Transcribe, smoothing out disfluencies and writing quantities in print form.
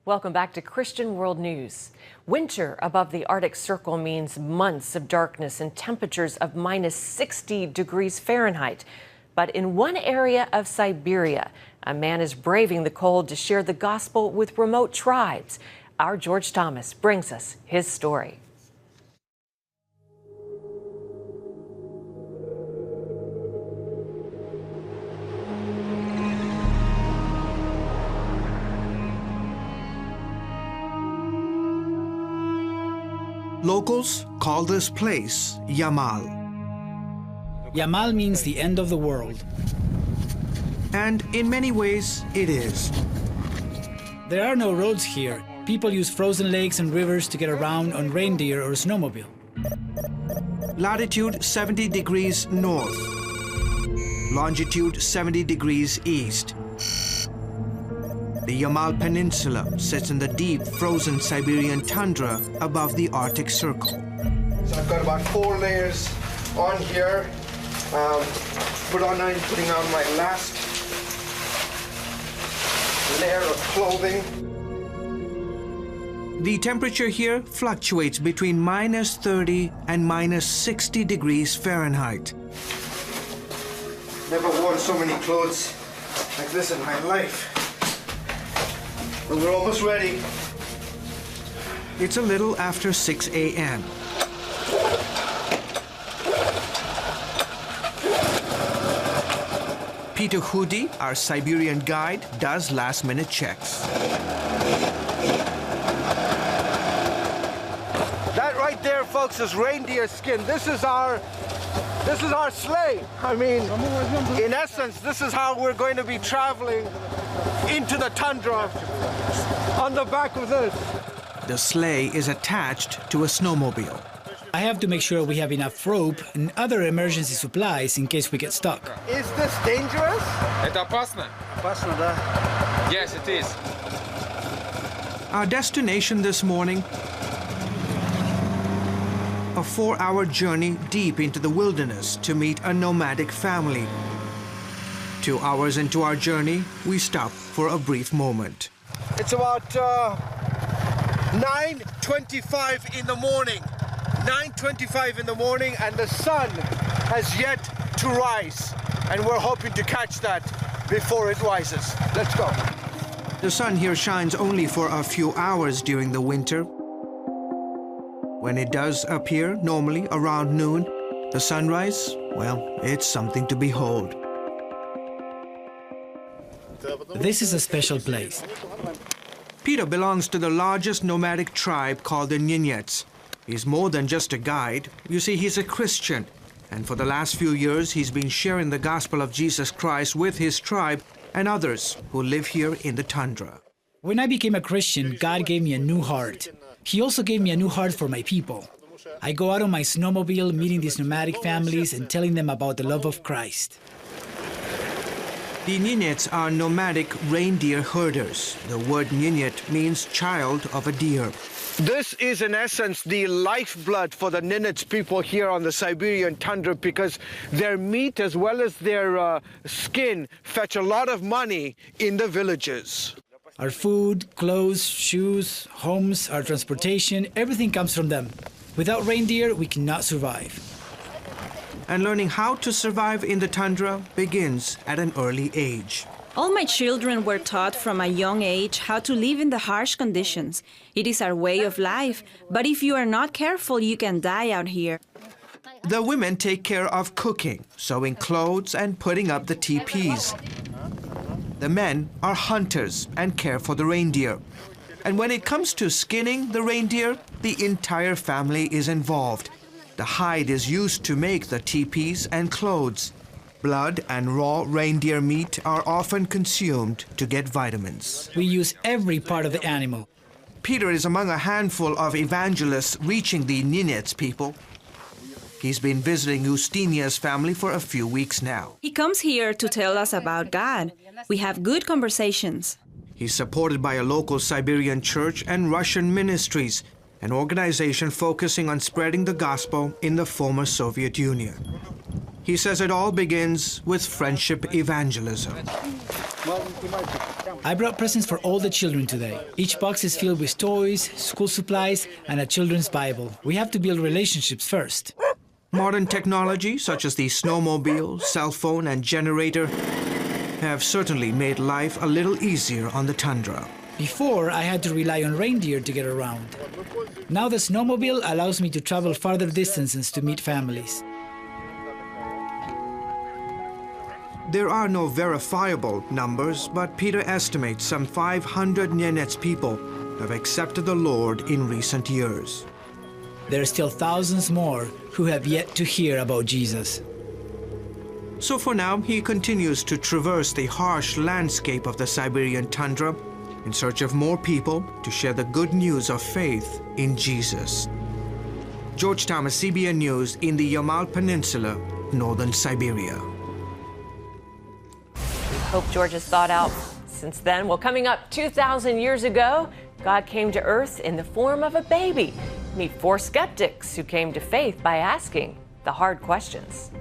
Welcome back to Christian World News. Winter above the Arctic Circle means months of darkness and temperatures of minus 60 degrees Fahrenheit. But in one area of Siberia, a man is braving the cold to share the gospel with remote tribes. Our George Thomas brings us his story. Locals call this place Yamal. Yamal means the end of the world. And in many ways, it is. There are no roads here. People use frozen lakes and rivers to get around on reindeer or snowmobile. Latitude 70 degrees north. Longitude 70 degrees east. The Yamal Peninsula sits in the deep, frozen Siberian tundra above the Arctic Circle. So I've got about 4 layers on here. Putting on my last layer of clothing. The temperature here fluctuates between minus 30 and minus 60 degrees Fahrenheit. Never worn so many clothes like this in my life. But we're almost ready. It's a little after 6 a.m. Peter Hudi, our Siberian guide, does last-minute checks. That right there, folks, is reindeer skin. This is our sleigh. I mean, in essence, this is how we're going to be traveling into the tundra on the back of this. The sleigh is attached to a snowmobile. I have to make sure we have enough rope and other emergency supplies in case we get stuck. Is this dangerous? Это опасно? Опасно, да. Yes, it is. Our destination this morning, a 4-hour journey deep into the wilderness to meet a nomadic family. 2 hours into our journey, we stop for a brief moment. It's about 9:25 in the morning. 9:25 in the morning, and the sun has yet to rise. And we're hoping to catch that before it rises. Let's go. The sun here shines only for a few hours during the winter. When it does appear, normally around noon, the sunrise, well, it's something to behold. This is a special place. Peter belongs to the largest nomadic tribe called the Ninets. He's more than just a guide. You see, he's a Christian. And for the last few years, he's been sharing the gospel of Jesus Christ with his tribe and others who live here in the tundra. When I became a Christian, God gave me a new heart. He also gave me a new heart for my people. I go out on my snowmobile meeting these nomadic families and telling them about the love of Christ. The Ninets are nomadic reindeer herders. The word Ninet means child of a deer. This is, in essence, the lifeblood for the Ninets people here on the Siberian tundra, because their meat as well as their skin fetch a lot of money in the villages. Our food, clothes, shoes, homes, our transportation, everything comes from them. Without reindeer, we cannot survive. And learning how to survive in the tundra begins at an early age. All my children were taught from a young age how to live in the harsh conditions. It is our way of life, but if you are not careful, you can die out here. The women take care of cooking, sewing clothes, and putting up the teepees. The men are hunters and care for the reindeer. And when it comes to skinning the reindeer, the entire family is involved. The hide is used to make the teepees and clothes. Blood and raw reindeer meat are often consumed to get vitamins. We use every part of the animal. Peter is among a handful of evangelists reaching the Ninets people. He's been visiting Ustinia's family for a few weeks now. He comes here to tell us about God. We have good conversations. He's supported by a local Siberian church and Russian ministries, an organization focusing on spreading the gospel in the former Soviet Union. He says it all begins with friendship evangelism. I brought presents for all the children today. Each box is filled with toys, school supplies, and a children's Bible. We have to build relationships first. Modern technology, such as the snowmobile, cell phone, and generator, have certainly made life a little easier on the tundra. Before, I had to rely on reindeer to get around. Now the snowmobile allows me to travel farther distances to meet families. There are no verifiable numbers, but Peter estimates some 500 Nenets people have accepted the Lord in recent years. There are still thousands more who have yet to hear about Jesus. So for now, he continues to traverse the harsh landscape of the Siberian tundra in search of more people to share the good news of faith in Jesus. George Thomas, CBN News, in the Yamal Peninsula, northern Siberia. Hope George has thought out since then. Well, coming up 2,000 years ago, God came to earth in the form of a baby. Meet 4 skeptics who came to faith by asking the hard questions.